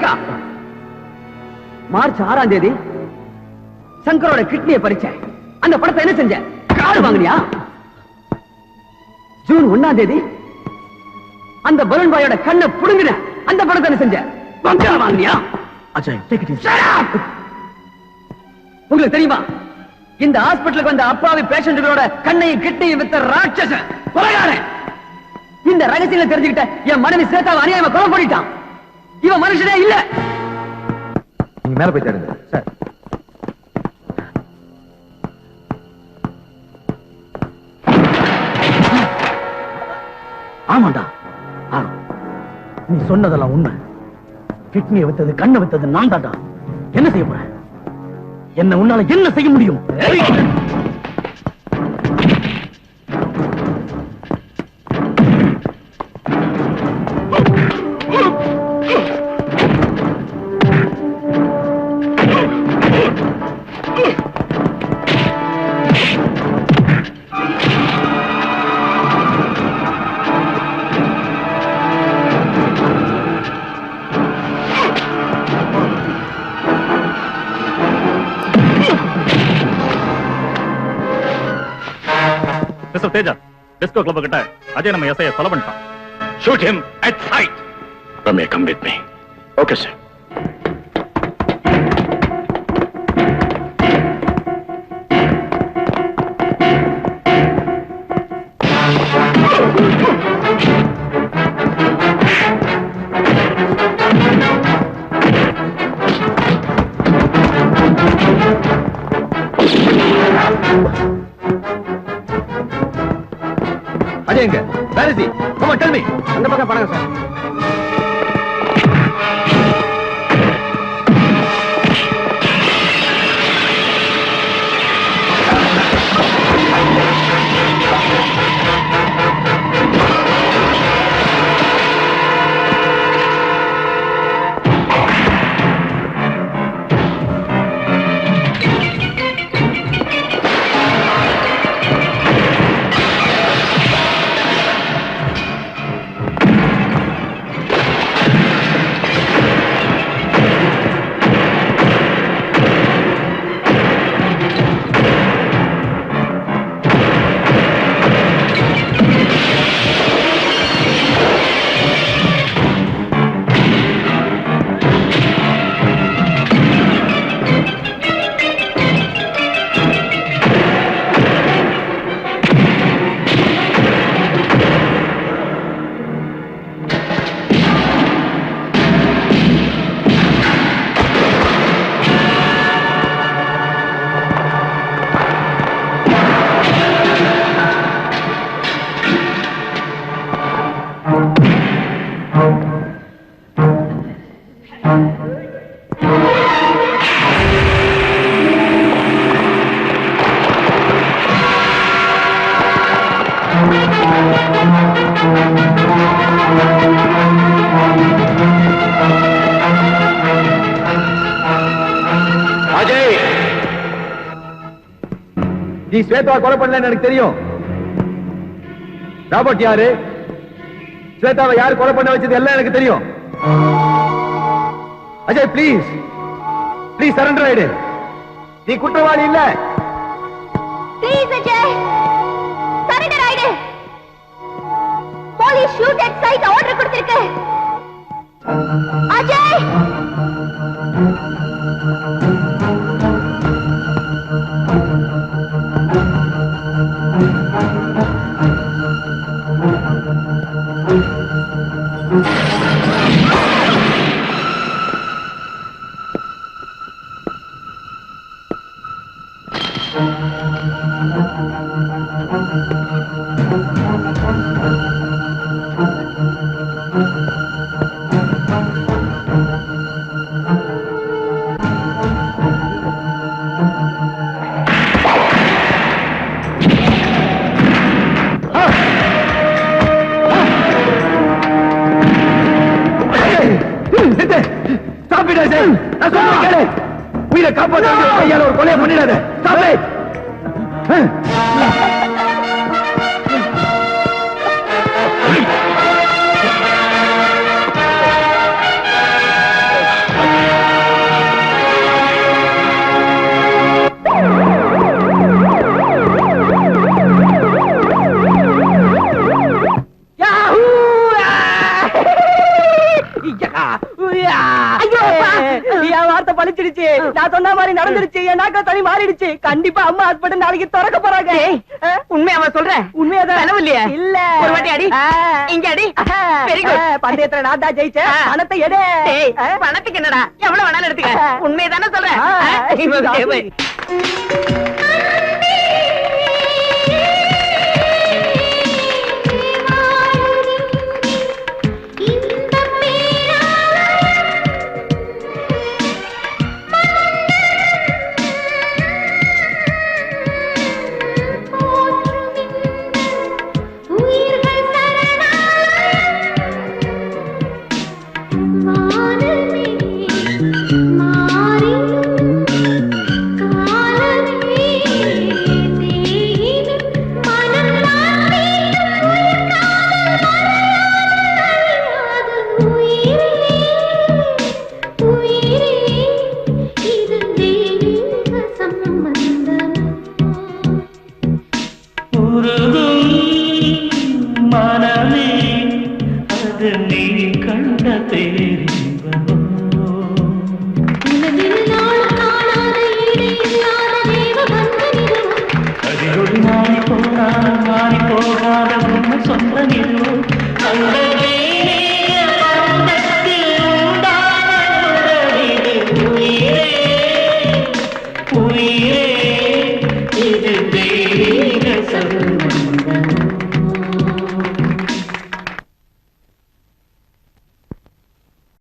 சொல்றா. மார்ச் 6ஆம் தேதி சங்கரோட கிட்னியை பறிச்சேன். அந்த படத்தை என்ன செஞ்ச? காடு வாங்கினியா? ஜூன் 1ஆம் தேதி அந்த பலூன் பாயோட கண்ணை புடுங்கின. அந்த படத்தை என்ன செஞ்ச? பங்களா வாங்கினியா? Ajay, take it easy. உங்களுக்கு தெரியுமா, இந்த ஹாஸ்பிட்டலுக்கு வந்த அப்பாவி பேஷண்ட்களோட கண்ணையும் கிட்டையும் வித்த ராட்சசன், கொலைகாரன். இந்த ரகசியங்களை தெரிஞ்சுக்கிட்ட என் மனைவி ஸ்வேதாவை அநியாயமா கொலை பண்ணிட்டான். இவன் மனுஷனே இல்ல. நீங்க மேல போய் தேடுங்க சார். ஆமாண்டா, நீ சொன்னதெல்லாம் உண்மை. கிட்னியை வித்தது, கண்ணை வித்தது நான் தாண்டா. என்ன செய்ய போற? என்ன உன்னால என்ன செய்ய முடியும்? மிஸ்டர் தேஜா, டிஸ்கோ கிளப் கிட்ட அஜய் நம்ம எஸ்ஐ கொலை பண்ணிட்டான். Shoot him at sight. Ramya, come with me. Okay sir. அஜய்ங்க, where is he? Come on, tell me. அந்த பக்கம் பணங்க சார். நீ ஸ்வேதாவை கொலை பண்ணலன்னு எனக்கு தெரியும். ராபர்ட் யாரு, ஸ்வேதாவை யார் கொலை பண்ண வச்சது எல்லாம் எனக்கு தெரியும். அஜய், ப்ளீஸ் ப்ளீஸ் சரண்டர் ஆயிடு. நீ குற்றவாளி இல்ல. ப்ளீஸ் அஜய், சரண்டர் ஆயிடு. Police shoot at sight order கொடுத்திருக்கு. அஜய், உயிரை காப்பாற்ற கையால ஒரு கொலையை பண்ணிடாத. என் வார்த்தை பழிச்சிடுச்சு. நான் சொன்ன மாதிரி நடந்துருச்சு. என் நாக்க தனி மாறிடுச்சு. கண்டிப்பா அம்மா ஹாஸ்பிட்டல் நாளைக்கு திறக்க போறாங்க. உண்மையாவா சொல்றேன்? உண்மையாதான். கனவு இல்லையா? இல்ல. ஒரு வாட்டி அடி. இங்க அடி. Very good. பந்தயத்துல நான் தான் ஜெயிச்சேன். பணத்தை எடு. டேய், பணத்துக்கு என்னடா? எவ்வளவு வேணாலும் எடுத்துக்க. உண்மையதானே சொல்றேன். மாறி போகாத சொந்த நிறுவனம்